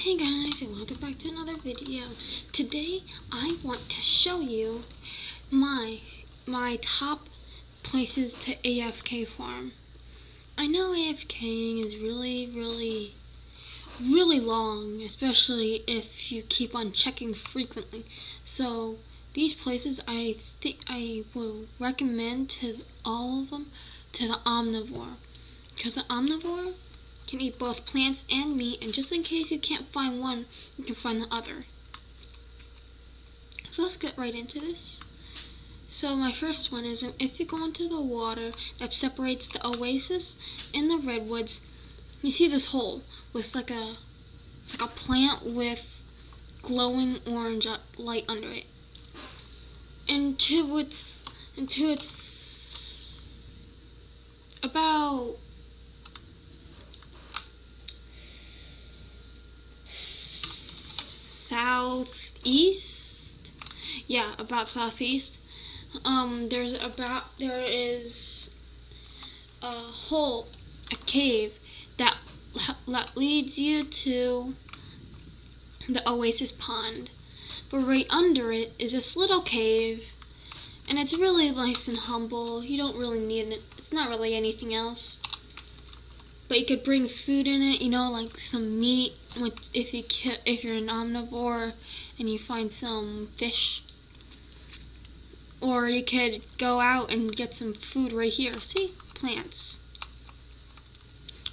Hey guys, and welcome back to another video. Today I want to show you my top places to AFK farm. I know AFKing is really long, especially if you keep on checking frequently. So these places I think I will recommend to all of them to the omnivore, because the omnivore can eat both plants and meat, and just in case you can't find one, you can find the other. So let's get right into this. So my first one is, if you go into the water that separates the oasis and the redwoods, you see this hole with like a plant with glowing orange light under it. And to its about southeast, about southeast. There is a hole, a cave that leads you to the oasis pond. But right under it is this little cave, and it's really nice and humble. You don't really need it. It's not really anything else. But you could bring food in it, like some meat, if you're an omnivore and you find some fish. Or you could go out and get some food right here. See? Plants.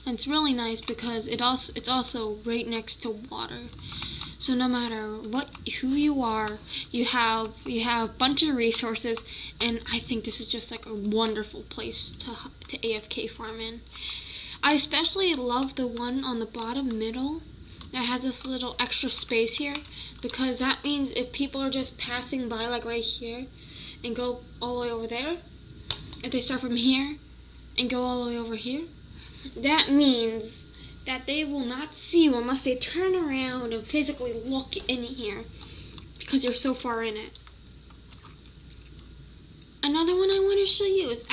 And it's really nice because it's also right next to water. So no matter who you are, you have a bunch of resources, and I think this is just like a wonderful place to AFK farm in. I especially love the one on the bottom middle that has this little extra space here, because that means if people are just passing by, like right here, and go all the way over there, if they start from here and go all the way over here, that means that they will not see you unless they turn around and physically look in here, because you're so far in it. Another one I want to show you is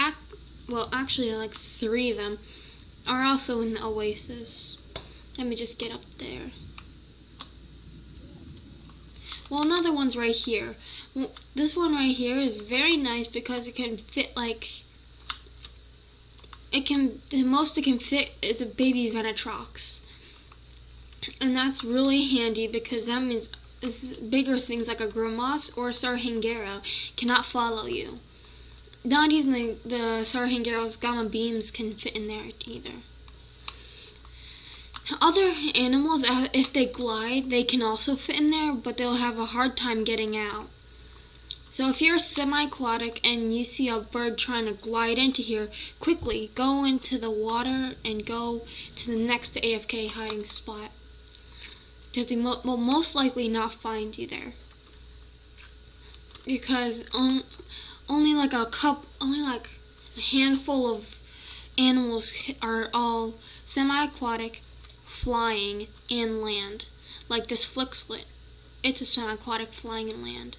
actually like 3 of them are also in the oasis. Let me just get up there. Well, another one's right here. This one right here is very nice because it can fit the most it can fit is a baby Venetrox. And that's really handy because that means bigger things like a Grimace or a Sarhangero cannot follow you. Not even the Sarhangero's gamma beams can fit in there either. Other animals, if they glide, they can also fit in there, but they'll have a hard time getting out. So if you're semi-aquatic and you see a bird trying to glide into here, quickly go into the water and go to the next AFK hiding spot, because they will most likely not find you there. Because only like a handful of animals are all semi-aquatic, flying, and land. Like this Flixlet. It's a semi-aquatic, flying, and land.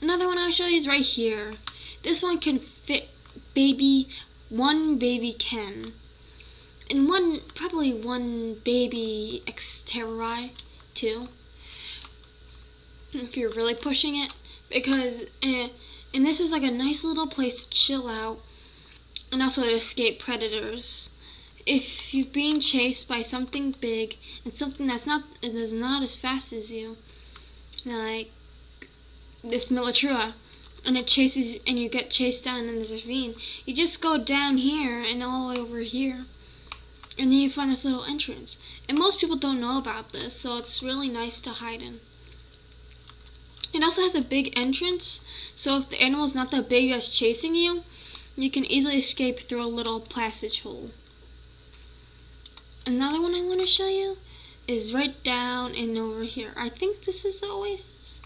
Another one I'll show you is right here. This one can fit one baby Ken. And probably one baby Xterri too, if you're really pushing it. Because, and this is like a nice little place to chill out and also to escape predators. If you're being chased by something big and something that's not as fast as you, like this Militrua, and it chases, and you get chased down in this ravine, you just go down here and all the way over here, and then you find this little entrance. And most people don't know about this, so it's really nice to hide in. It also has a big entrance, so if the animal's not that big that's chasing you, you can easily escape through a little passage hole. Another one I want to show you is right down and over here. I think this is the oasis.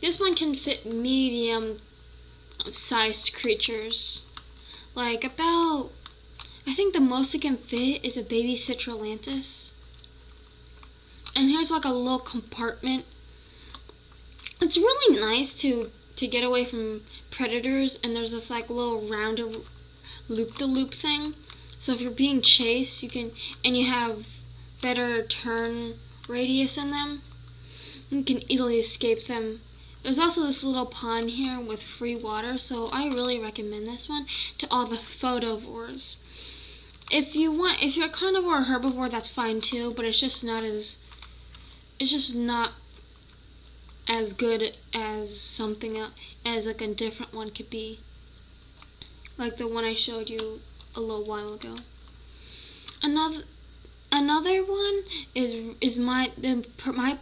This one can fit medium-sized creatures. Like I think the most it can fit is a baby Citralantis. And here's like a little compartment. It's really nice to get away from predators, and there's this like little rounder loop-de-loop thing. So if you're being chased, you have better turn radius in them. You can easily escape them. There's also this little pond here with free water, so I really recommend this one to all the photovores. If you're a carnivore or herbivore, that's fine too, but it's just not as good as something else, as like a different one could be, like the one I showed you a little while ago. Another one is my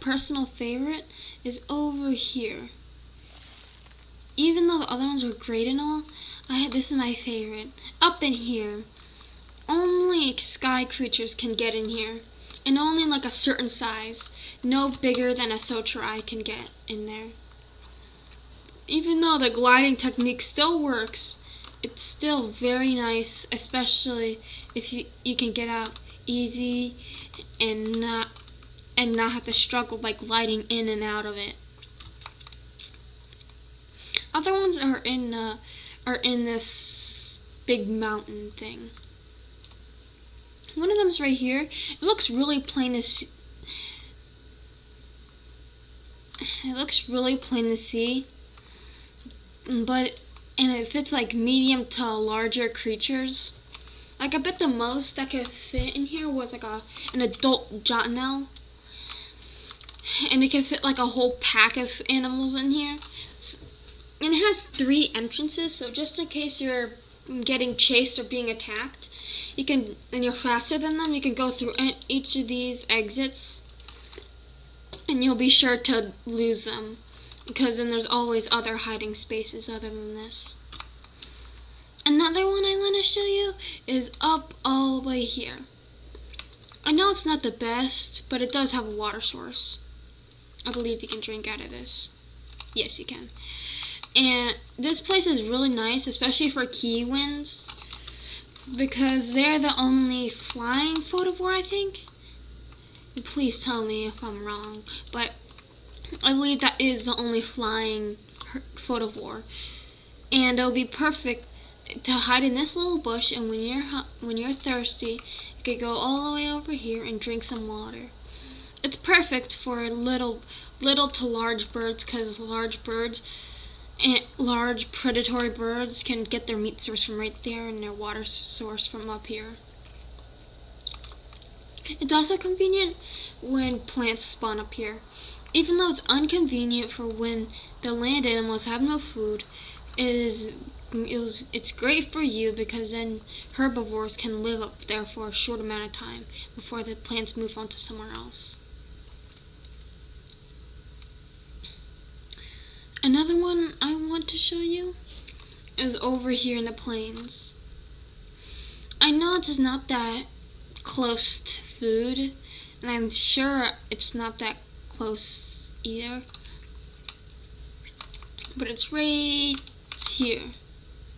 personal favorite is over here. Even though the other ones are great and all, this is my favorite. Up in here, only sky creatures can get in here, and only like a certain size. No bigger than a Soterai can get in there. Even though the gliding technique still works, it's still very nice, especially if you can get out easy and not have to struggle by gliding in and out of it. Other ones are in this big mountain thing. One of them's right here. It looks really plain to see. And it fits like medium to larger creatures. Like I bet the most that could fit in here was like an adult Jotnell. And it could fit like a whole pack of animals in here. And it has 3 entrances, so just in case you're getting chased or being attacked, and you're faster than them, you can go through each of these exits, and you'll be sure to lose them, because then there's always other hiding spaces other than this. Another one I want to show you is up all the way here. I know it's not the best, but it does have a water source. I believe you can drink out of this. Yes, you can. And this place is really nice, especially for Kiwins, because they're the only flying photovore, I think. Please tell me if I'm wrong, but I believe that is the only flying photovore. And it'll be perfect to hide in this little bush, and when you're thirsty, you could go all the way over here and drink some water. It's perfect for little to large birds, because large birds and large predatory birds can get their meat source from right there and their water source from up here. It's also convenient when plants spawn up here. Even though it's inconvenient for when the land animals have no food, it's great for you, because then herbivores can live up there for a short amount of time before the plants move on to somewhere else. Another one I want to show you is over here in the plains. I know it's not that close to food, and I'm sure it's not that close either, but it's right here.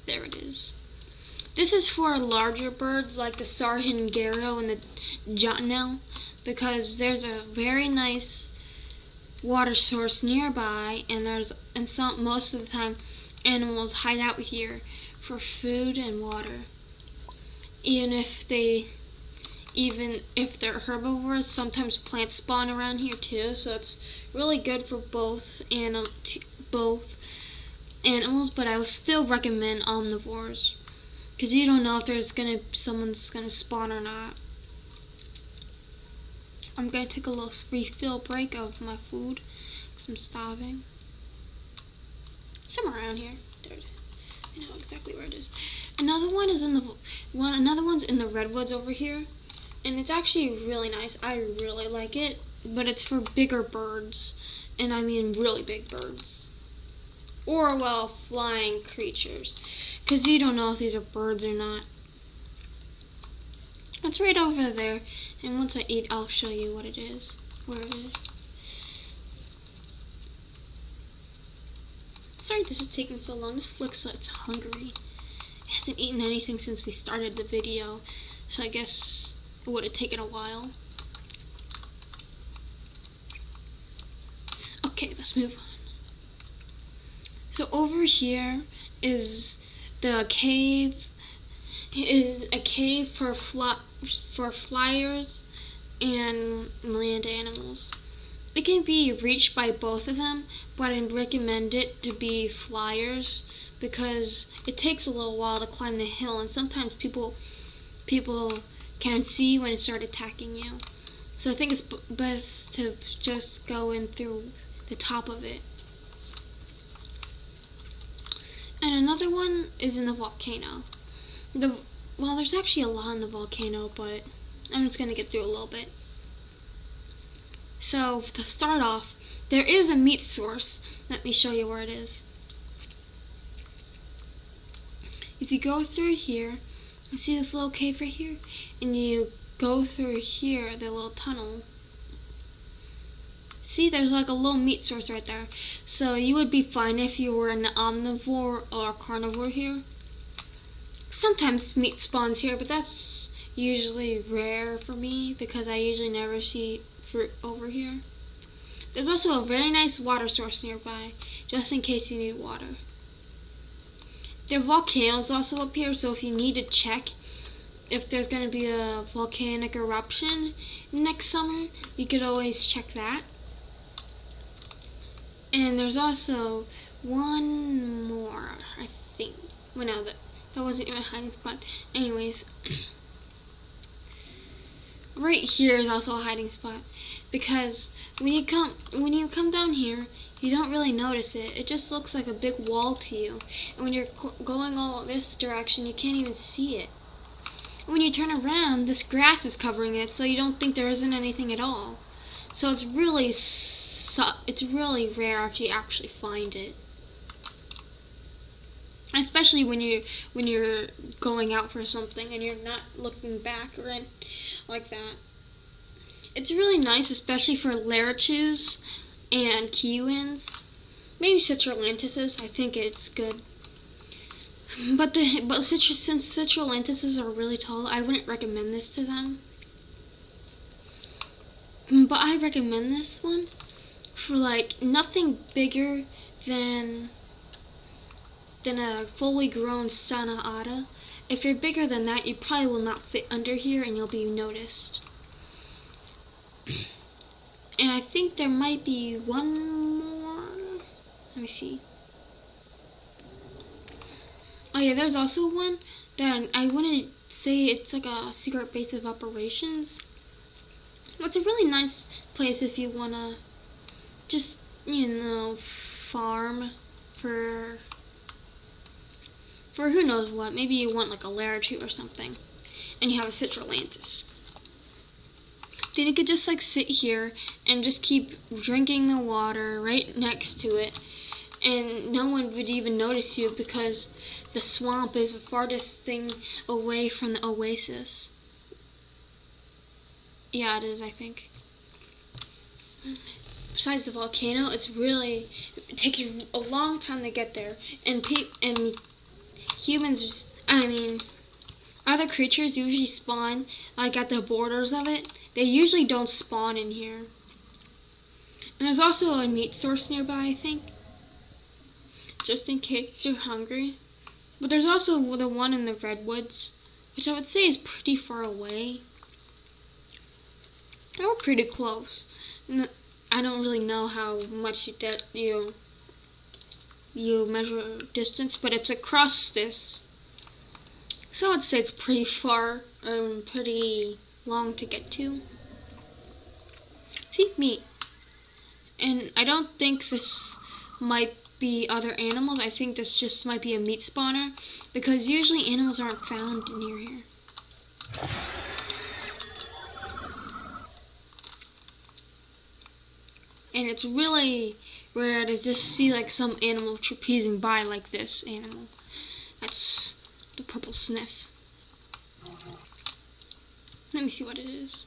There it is. This is for larger birds like the Sarhingaro and the Jotnell, because there's a very nice water source nearby, and most of the time animals hide out here for food and water. Even if they're herbivores, sometimes plants spawn around here too, so it's really good for both animals, but I would still recommend omnivores, because you don't know if someone's gonna spawn or not. I'm gonna take a little refill break of my food because I'm starving. Somewhere around here. There it is. I know exactly where it is. Another one's in the redwoods over here, and it's actually really nice. I really like it, but it's for bigger birds, and I mean really big birds, or flying creatures, because you don't know if these are birds or not. It's right over there, and once I eat, I'll show you what it is, where it is. Sorry this is taking so long. This looks like it's hungry. It hasn't eaten anything since we started the video, so I guess it would have taken a while. Okay, let's move on. So over here is the cave. It is a cave for flyers and land animals. It can be reached by both of them, but I recommend it to be flyers because it takes a little while to climb the hill, and sometimes people can see you when it starts attacking you. So I think it's best to just go in through the top of it. And another one is in the volcano. Well, there's actually a lot in the volcano, but I'm just going to get through a little bit. So to start off, there is a meat source. Let me show you where it is. If you go through here, you see this little cave right here, and you go through here, the little tunnel. See, there's like a little meat source right there. So you would be fine if you were an omnivore or a carnivore here. Sometimes meat spawns here, but that's usually rare for me because I usually never see fruit over here. There's also a very nice water source nearby, just in case you need water. There are volcanoes also up here, so if you need to check if there's going to be a volcanic eruption next summer, you could always check that. And there's also one more, I think. Well, no, that wasn't even a hiding spot. Anyways, right here is also a hiding spot because when you come down here, you don't really notice it. It just looks like a big wall to you. And when you're going all this direction, you can't even see it. And when you turn around, this grass is covering it, so you don't think there isn't anything at all. So it's really rare if you actually find it. Especially when you're going out for something and you're not looking back or anything like that. It's really nice, especially for Larichus and Kiwins. Maybe Citrolantises. I think it's good. But since Citrolantises are really tall, I wouldn't recommend this to them. But I recommend this one for like nothing bigger than a fully grown Sana Ada. If you're bigger than that, you probably will not fit under here and you'll be noticed. And I think there might be one more. Let me see. Oh yeah, there's also one that I wouldn't say it's like a secret base of operations. But it's a really nice place if you wanna just, farm for who knows what. Maybe you want like a Larichus or something, and you have a Citrolantis. Then you could just like sit here and just keep drinking the water right next to it, and no one would even notice you because the swamp is the farthest thing away from the oasis. Yeah, it is, I think. Besides the volcano, it takes a long time to get there, and humans, other creatures usually spawn like at the borders of it. They usually don't spawn in here. And there's also a meat source nearby, I think, just in case you're hungry. But there's also the one in the redwoods, which I would say is pretty far away. They were pretty close. I don't really know how much you measure distance, but it's across this. So I'd say it's pretty far and pretty long to get to. See, meat. And I don't think this might be other animals. I think this just might be a meat spawner because usually animals aren't found near here. And it's really rare to just see like some animal trapezing by like this animal. That's the purple sniff. Let me see what it is.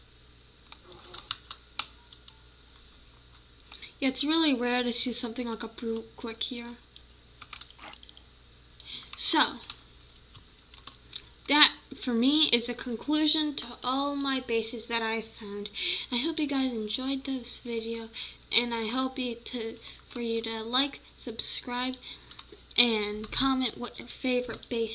Yeah, it's really rare to see something like a brute quick here. So, that for me is a conclusion to all my bases that I found. I hope you guys enjoyed this video, and I hope for you to like, subscribe, and comment what your favorite base